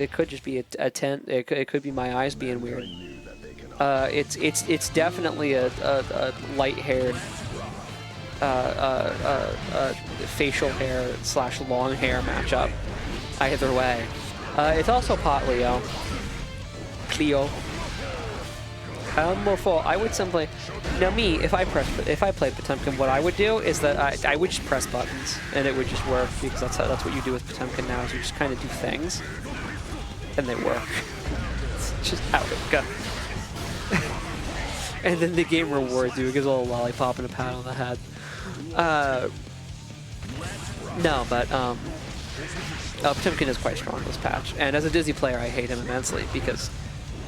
It could just be a tent. It could be my eyes being weird. It's definitely a light-haired, facial hair / long hair matchup. Either way, it's also Pot Leo. Cleo. I would simply now if I played Potemkin, what I would do is that I would just press buttons and it would just work, because that's what you do with Potemkin now, is you just kind of do things and they work. It's just how it goes. And then the game rewards you. It gives a little lollipop and a pat on the head. No, but Potemkin is quite strong this patch, and as a Dizzy player, I hate him immensely because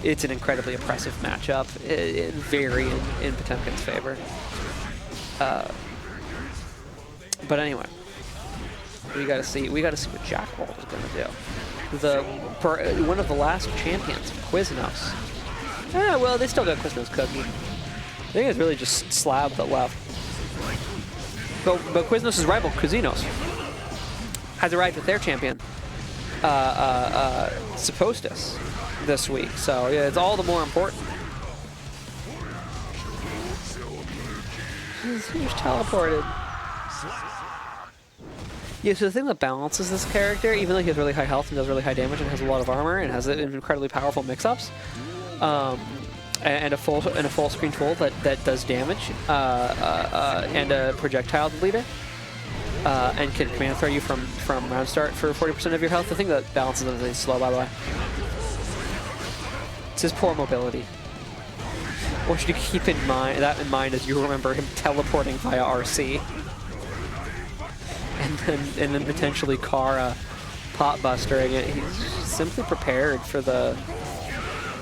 it's an incredibly oppressive matchup, very in Potemkin's favor. But anyway, we gotta see what jaqworld is gonna do. One of the last champions, Quiznos. Well, they still got Quiznos cookie. I think it's really just Slab that left. But Quiznos' rival, Quiznos, has arrived with their champion, Suppostus, this week. So yeah, it's all the more important. He's teleported. Yeah, so the thing that balances this character, even though he has really high health and does really high damage and has a lot of armor and has incredibly powerful mix-ups, and a full screen tool that does damage, and a projectile deleter, and can command throw you from round start for 40% of your health. The thing that balances him is he's slow, by the way. It's his poor mobility. I want you to keep that in mind as you remember him teleporting via RC. And then potentially Kara pot-bustering it. He's simply prepared for the...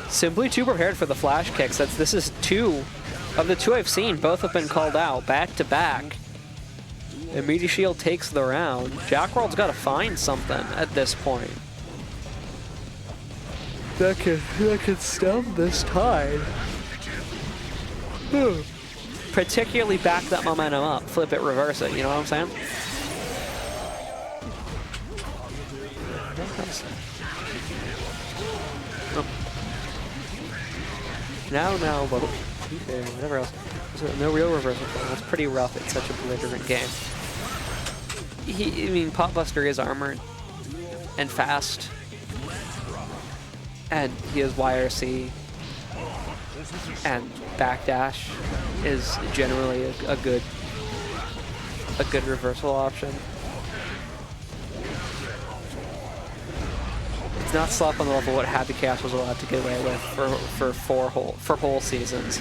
Simply too prepared for the flash kicks. This is two of the two I've seen. Both have been called out back to back. And MeatyShield takes the round. jaqworld's got to find something at this point that could stem this tide. Particularly back that momentum up, flip it, reverse it. You know what I'm saying? Oh. Now, well, whatever else. No real reversal. That's pretty rough. It's such a belligerent game. I mean, Potbuster is armored and fast, and he has YRC, and backdash is generally a good reversal option. It's not slap on the level what Happy Chaos was allowed to get away with for whole seasons.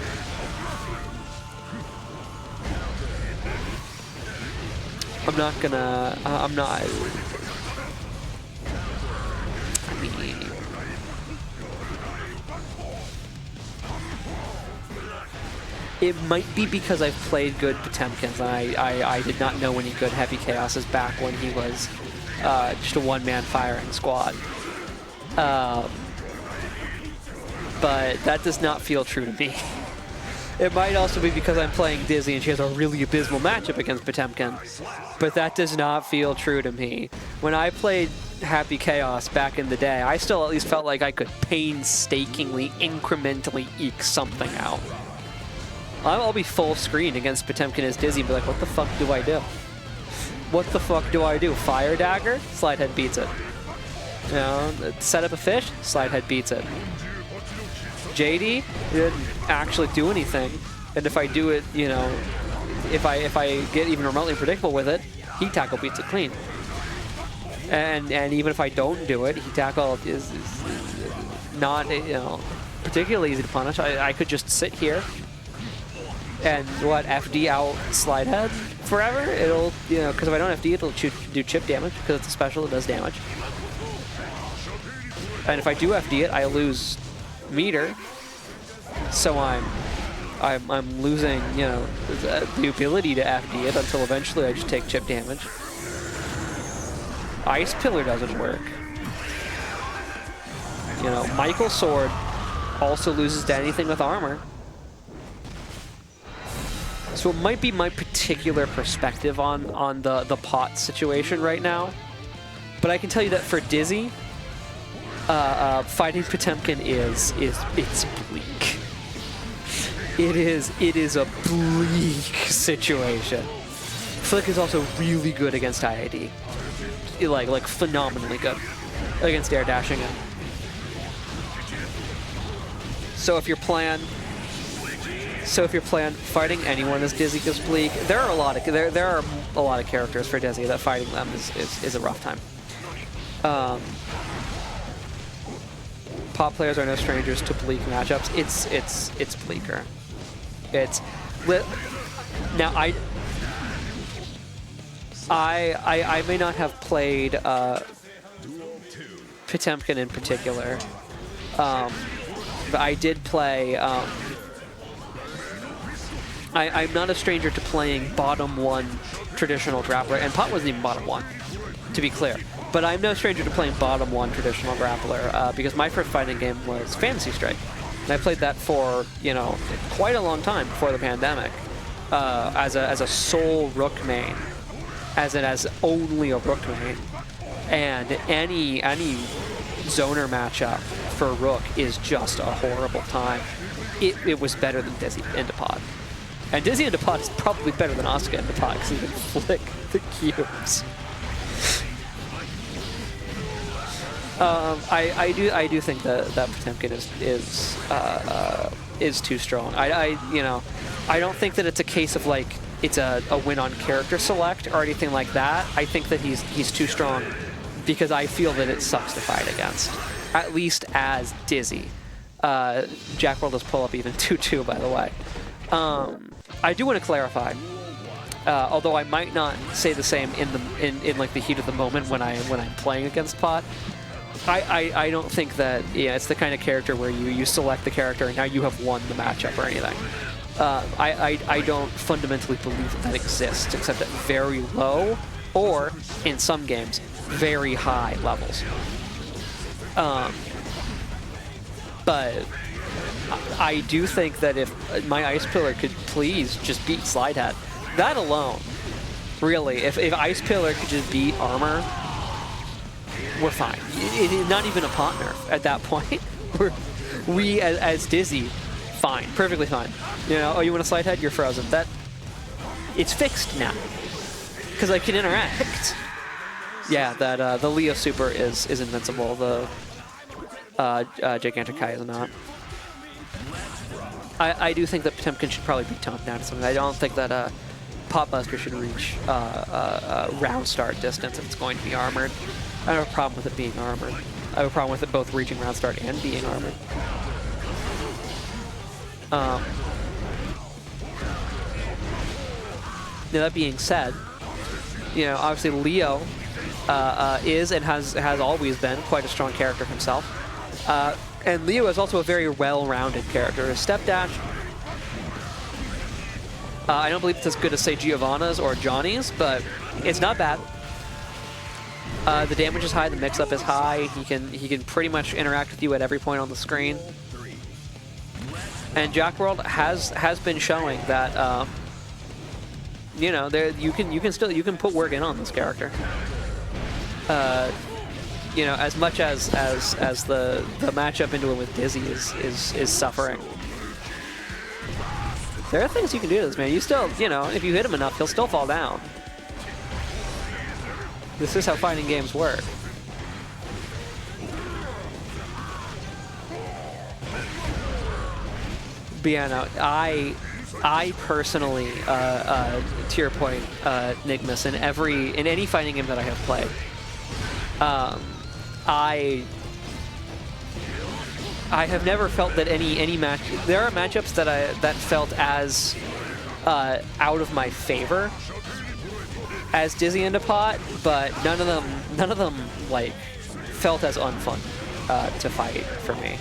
I mean, it might be because I've played good Potemkins, and I did not know any good Happy Chaoses back when he was just a one-man firing squad. But that does not feel true to me. It might also be because I'm playing Dizzy and she has a really abysmal matchup against Potemkin, but that does not feel true to me. When I played Happy Chaos back in the day, I still at least felt like I could painstakingly, incrementally eke something out. I'll be full screen against Potemkin as Dizzy and be like, what the fuck do I do? What the fuck do I do? Fire Dagger? Slidehead beats it. You know, set up a fish? Slidehead beats it. JD didn't actually do anything, and if I do it, you know, if I get even remotely predictable with it, Heat Tackle beats it clean. And even if I don't do it, Heat Tackle is not, you know, particularly easy to punish. I could just sit here and FD out Slidehead forever. It'll, you know, because if I don't FD, it'll do chip damage because it's a special that does damage. And if I do FD it, I lose meter, so I'm losing, you know, the ability to FD it until eventually I just take chip damage. Ice Pillar doesn't work. You know, Michael's sword also loses to anything with armor. So it might be my particular perspective on the pot situation right now, but I can tell you that for Dizzy, fighting Potemkin it's bleak. It is a bleak situation. Flick is also really good against IID. Like phenomenally good against air dashing in. So if your plan fighting anyone as Dizzy is bleak, there are a lot of characters for Dizzy that fighting them is a rough time. Pop players are no strangers to bleak matchups. It's bleaker. Now I may not have played Potemkin in particular, but I did play. I'm not a stranger to playing bottom 1 traditional grappler, and Pot wasn't even bottom 1, to be clear. But I'm no stranger to playing bottom 1 traditional grappler because my first fighting game was Fantasy Strike, and I played that for quite a long time before the pandemic as a sole Rook main, as only a Rook main, and any zoner matchup for Rook is just a horrible time. It was better than Dizzy into Pot. And Dizzy into Pot is probably better than Asuka into Pot because he can flick the cubes. I do think that Potemkin is too strong. I don't think that it's a case of like it's a win on character select or anything like that. I think that he's too strong because I feel that it sucks to fight against, at least as Dizzy. jaqworld does pull up even 2-2, by the way. I do want to clarify, although I might not say the same in like the heat of the moment when I'm playing against Pot. I don't think that it's the kind of character where you select the character and now you have won the matchup or anything. I don't fundamentally believe that exists, except at very low or, in some games, very high levels. But I do think that if my Ice Pillar could please just beat Slidehead, that alone, really, if Ice Pillar could just beat Armor, we're fine. Not even a pot nerf at that point. We as Dizzy, fine, perfectly fine. Oh, you want a Slidehead? You're frozen. It's fixed now because I can interact. Yeah, that the Leo Super is invincible. The Gigantic Kai is not. I do think that Potemkin should probably be toned down to something. I don't think that Potbuster should reach round start distance if it's going to be armored. I don't have a problem with it being armored. I have a problem with it both reaching round start and being armored. Now that being said, obviously Leo is and has always been quite a strong character himself. And Leo is also a very well-rounded character. His step dash, I don't believe it's as good as, say, Giovanna's or Johnny's, but it's not bad. The damage is high, the mix-up is high. He can pretty much interact with you at every point on the screen. And jaqworld has been showing that you can put work in on this character. As much as the matchup into it with Dizzy is suffering. There are things you can do to this man. You still, if you hit him enough, he'll still fall down. This is how fighting games work. But yeah, no, I personally, to your point, Nigmas, in any fighting game that I have played, I have never felt that any match. There are matchups that felt as out of my favor as Dizzy into Pot, but none of them like felt as unfun to fight for me.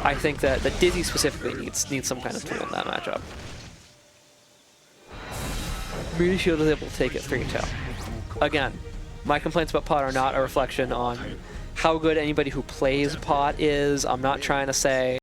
I think that Dizzy specifically needs some kind of tool in that matchup. MeatyShield is able to take it 3-2. Again, my complaints about Pot are not a reflection on how good anybody who plays Pot is. I'm not trying to say